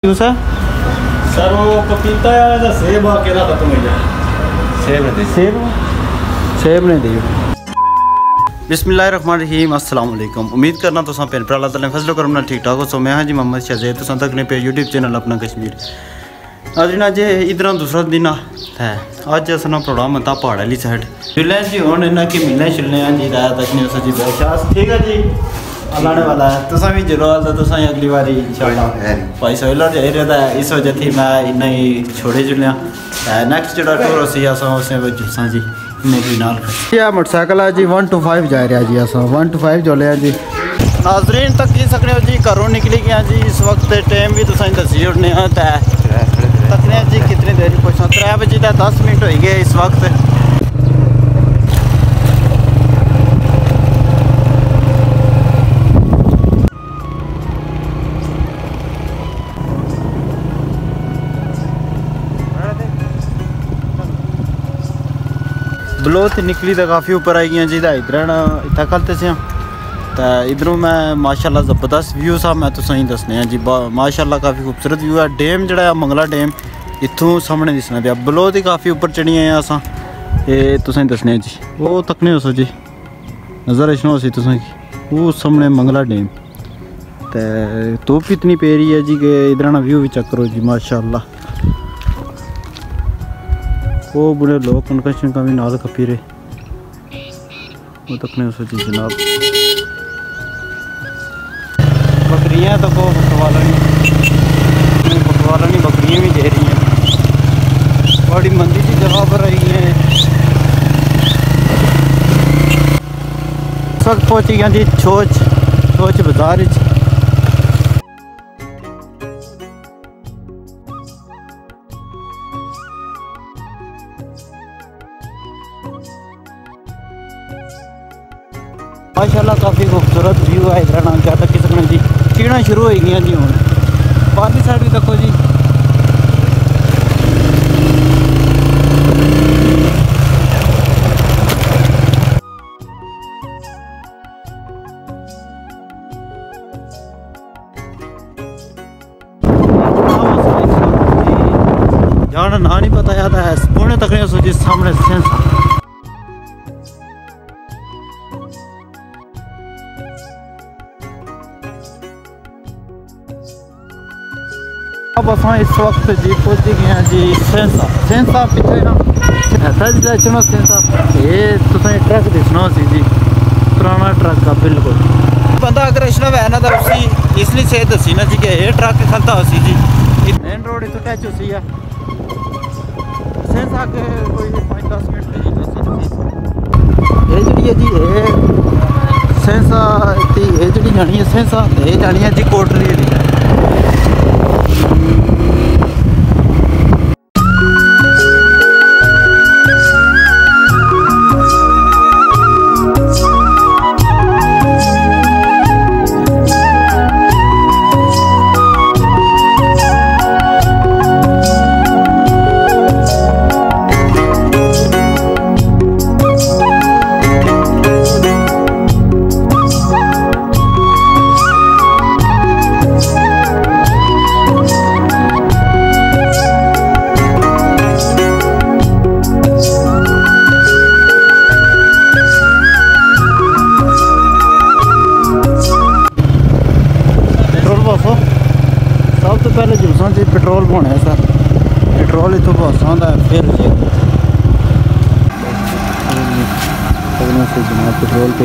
Sir sir वो पपीता या सेब केड़ा खत्म हो गया। सेब नहीं दी। बिस्मिल्लाहिर्रहमानिर्रहीम अस्सलाम वालेकुम। उम्मीद करना तो भैन भरा अल्लाह ताला फजल करम नाल ठीक ठाक हो। सो मैं हाँ जी मोहम्मद शहज़ैद तो तक ने पे यूट्यूब चैनल अपना कश्मीर अजना जे इधर दूसरा दिन है। अज अस ना प्रोग्राम था पहाड़ वाली साइड मिलने जी हूँ इन्हें कि मिलने शिलने जी रात तक जी बैशास ठीक है जी लाने वाला है तुसा भी जरूर तो तुसा अगली बारी इंशाल्लाह भाई सोइलर जाहिर रहता है इस वजह थी मैं इन्ना ही छोड़े जुलिया नेक्स्ट जो टूर उसी उसमें जुलसा जी इन्हें भी नाल यह मोटरसाइकिल है जी 1 to 5 जा रहा जी अस 1 to 5 जोले जी नाजरीन तक की सकने जी घरों निकली गया जी इस वक्त टाइम भी तुसा दसी उड़ने तकने जी कितनी देर पूछना 3 बजे का 10 मिनट हो गए इस वक्त बलोच निकली तो काफ़ी ऊपर आई गई जी इधर इतना कलते से तो इधरों मैं माशाल्लाह ज़बरदस्त व्यू सा मैं तुसें दसने जी माशाल्लाह काफ़ी खूबसूरत व्यू है। डैम जड़ा मंगला डैम इत्थों सामने दिसना पाया बलोच ही काफ़ी ऊपर चढ़ी आए अस ये तुसें दसने जी वो तकने हो जी नज़र रचना हो तुसें वो सामने मंगला डैम तो धुप्प इतनी पै रही है जी कि इधर ना व्यू भी चेक करो जी माशाल्लाह। वो बुरे लोग कनकशन का भी नाल खपी रहे वो तकने उस जी जनाब बकरियाँ तो को बकवाला नहीं बकरियाँ भी दे रही हैं बड़ी मंदी की जगह पर रही हैं। सब पहुँची गया जी छोच बाजार माशाल्लाह काफ़ी खूबसूरत व्यू है इधर ना क्या तक सकने जी चीड़ा शुरू हो गई जी हूँ बाहरली साइड भी देखो जी जाना ना नहीं पता याद है पुणे तक नहीं सोची सामने सेंस अब अस इस वक्त जी पहुंची गए हैं जी सेंसा पिछले ना चलो सेंसा ये तुसें ट्रक दिसना सी जी पुराना ट्रक का बिल्कुल बंदा अगर इशना है ना तो उसी इसलिए से दसी ना जी कि ये ट्रक खलता हो सी जी मेन रोड इतो टच हो सी है सेंसा के कोई 5-10 मिनट ये जी है जी ये सेंसा ये जी जानी है सेंसा ये जानी है जी कोटली सब तो पहले जुलसा जी पेट्रोल पाने सर पेट्रोल इतों बस आता है फिर जी जनाब पेट्रोल पे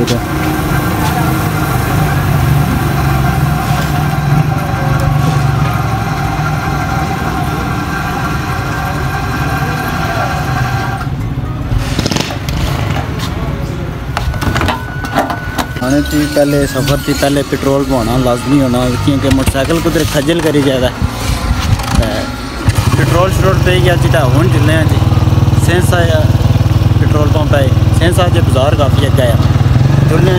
आने थी पहले सफ़र थी पहले पेट्रोल पाना लाजमी होना क्योंकि मोटरसाइकिल कुछ खजल करी जाता पेट्रोल श्रोल पे गया जी हूँ जिले जी सेंसा पेट्रोल पंप है सेंसा जो बाजार काफ़ी अग्गे है जुलने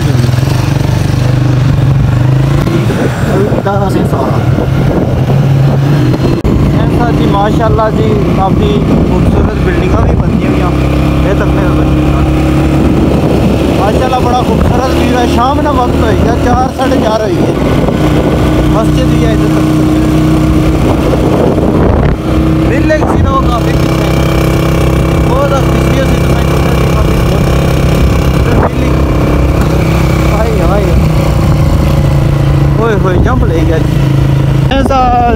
सेंसा जी माशाल्लाह जी काफ़ी खूबसूरत बिल्डिंग भी बनती हुई ये तक माशाल्लाह बड़ा खूबसूरत व्यू है। शाम ना वक्त हो गया 4-4:30 हो गए मस्जिद भी है इधर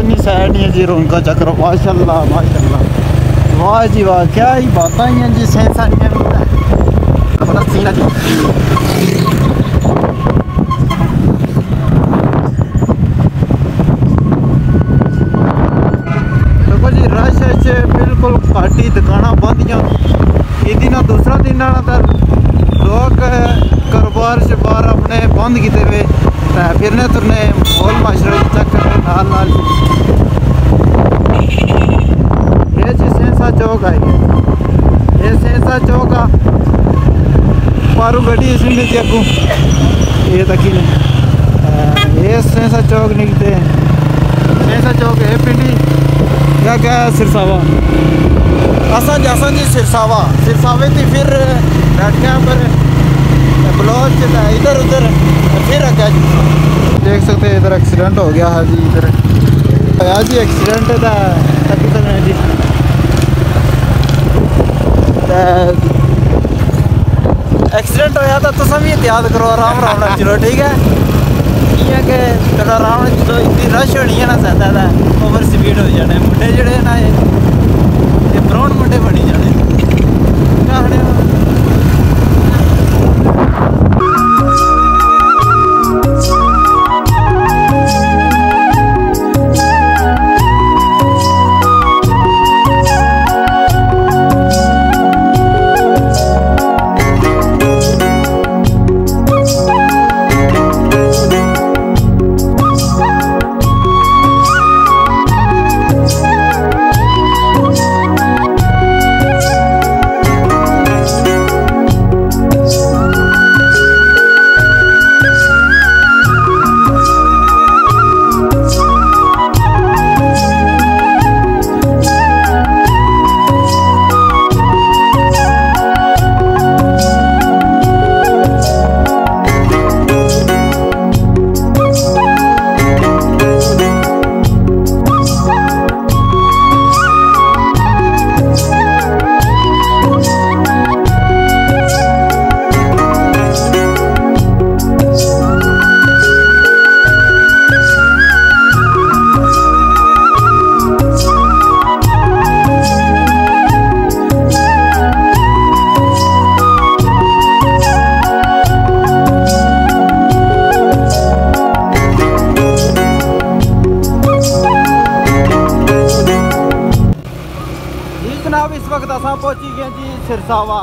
नहीं साइड नहीं है जी उनका चक्कर माशाल्लाह माशाल्लाह वाह जी वाह क्या ही बात हैं जी सेंसा नहीं बड़ा सीना जी देखो जी रश बिल्कुल घाटी दुकाना बंदियां ये दिन दूसरा दिन आना लोग कारोबार शबार अपने बंद किए हुए फिरने तुरने मोल माशरे चक्कर नाल नाल ये जी सेंसा चौक आई है ये सेंसा चौक आ पारू गड्डी इसमें जी अगू ये तक ही नहीं ये सेंसा चौक निकलते सेंसा चौक है पिंडी क्या क्या सिरसावा असा जी सिरसावे थी फिर बैठिया पर ब्लॉक इधर उधर फिर क्या देख सकते हैं इधर एक्सीडेंट हो गया है जी इधर आया जी एक्सीडेंट का जी एक्सीडेंट होया तो तुम भी एहतियात करो आराम आराम चलो ठीक है इ'यां कि थोड़ा आराम जो इतनी रश होनी है ना ज्यादा ओवर स्पीड हो जाने मुंडे जड़े ना ये ब्राउन मुंडे बनी जाने वक्त असा पहुंची गए जी सिरसावा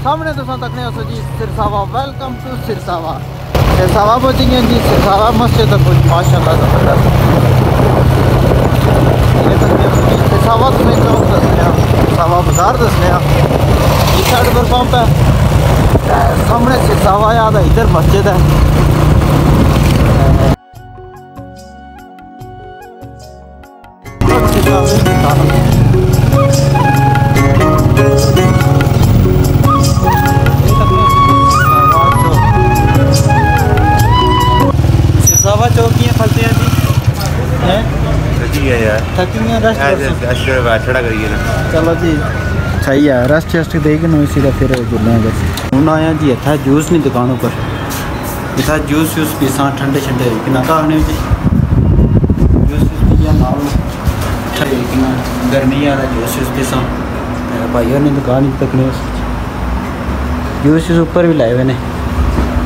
सामने तुम तकने हो जी सिरसावा वेलकम टू सिरसावा पहुंची गए जी सिरसावा मस्जिद तक माशाल्लाह जबरदस्त सिरसावा तुम्हें चौक दसने सिरसावा बाजार दसने इस साइड पर पंप है सामने सिरसावा याद है इधर मस्जिद है चौकियाँ फलते हैं जी हैं थकी हैं रेस्ट करिए ना चलो जी सही है रेस्ट वेस्ट देगी ना इसी का फिर जुड़ना है हूँ आया जी इतना जूस नहीं दुकानों पर इतना जूस शूस पीसा ठंडे ठंडे कि कहने जी जूस पिया नाल ठंडे गर्मी वाला जूस शूस पीसा भाई ने दुकान ही तकने जूस शूस ऊपर भी लाए हुए ने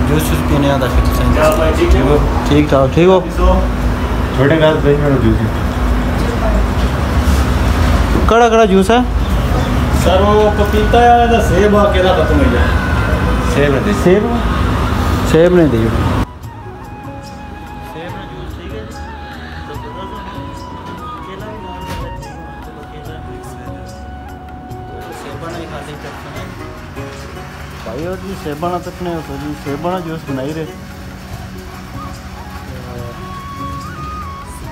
जूस शूस पीने आता फिर ठीक ठाक ठीक हो छोटे जूस कड़ा कड़ा जूस है सर वो पपीता या सेब आके ना खत्म हो जाए सेब नहीं दी भाई और जी सेबाना तक नहीं होता जी सेबाना जूस बनाई रहे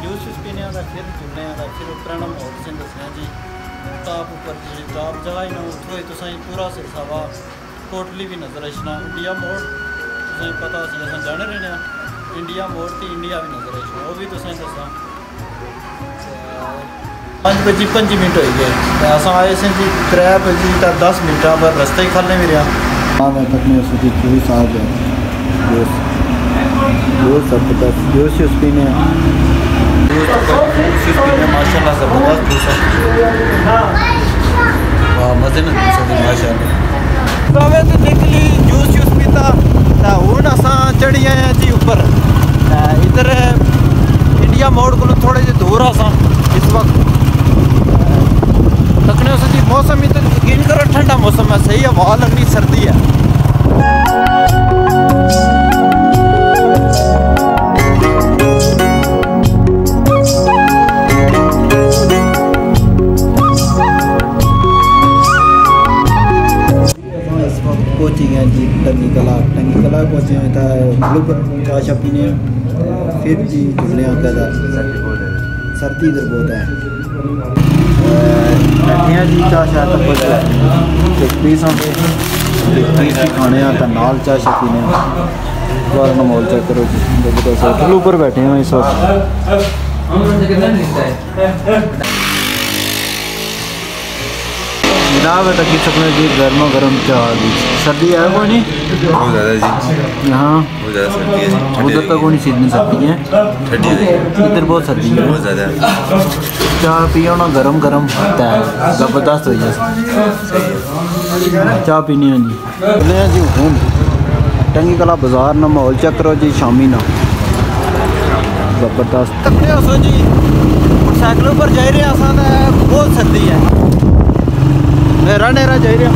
जूस पीने आता फिर जुड़ने आता फिर उतरना मोड़ से दसना जी टॉप ऊपर जी टॉप जगह ही ना उठो तो पूरा सिरसावा टोटली भी नजर आना इंडिया मोड़ तुसें पता अस जाने रहने इंडिया मोड़ तो इंडिया भी नजर आना वो भी तुसें दसा 5:25 हो गए अस आए से जी 3:10 पर रस्ते ही खाने भी रहा हाँ मैं तक में उसकी पूरी साथ है जूस जबरदस्त जूस पीने जूस माशाल्लाह ज़बरदस्त जूस वाह मज़े में जूस है माशाल्लाह। तो हमें तो निकली जूस पीता तो हूँ असां चढ़ी आए जी ऊपर इधर इंडिया मोड़ को थोड़े जे दूर असां इस वक्त तकने जी मौसम ही तो यकीन करो ठंडा मौसम है, सही हवा लगनी सर्दी है। पहुँची गए जी टंगी कला पहुँचे हैं था चाशा पीने फिर जी जुड़ने का सर्दी इधर बहुत है जी चाशा तक पीस खाने तो नाल चाशा पीने बार माहौल चेक करो जी होटल ऊपर बैठे हैं इस वक्त। जनाब तक की सकते जी गर्मा गर्म चाय दी सर्दी है कोई नहीं बहुत ज़्यादा जी यहाँ बहुत ज़्यादा सर्दी है। उधर तक कोई सीजन सर्दी है ठंडी है इधर बहुत सर्दी है बहुत ज़्यादा। चाय पियो ना गरम गरम होता है ज़बरदस्त हो जाए चाय पीनी है जी बोले हैं जी हूँ टंगी कला बाजार ना माहौल चेक करो जी शामी ना ज़बरदस्त तकने हो जी मोटरसाइकिलों पर जा रहे हैं बहुत सर्दी है नेरा जा रहा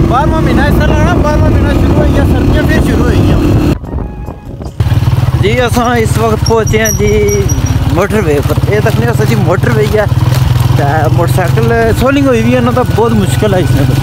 12वां महीना इस तरह लगना 12वां महीना शुरू हुई है सर्दियाँ फिर शुरू हुई जी। अस इस वक्त पहुँचे हैं जी मोटरवे पर यह तक नहीं जी मोटरवे है मोटरसाइकिल सोलिंग हुई भी है ना तो बहुत मुश्किल है इसमें तो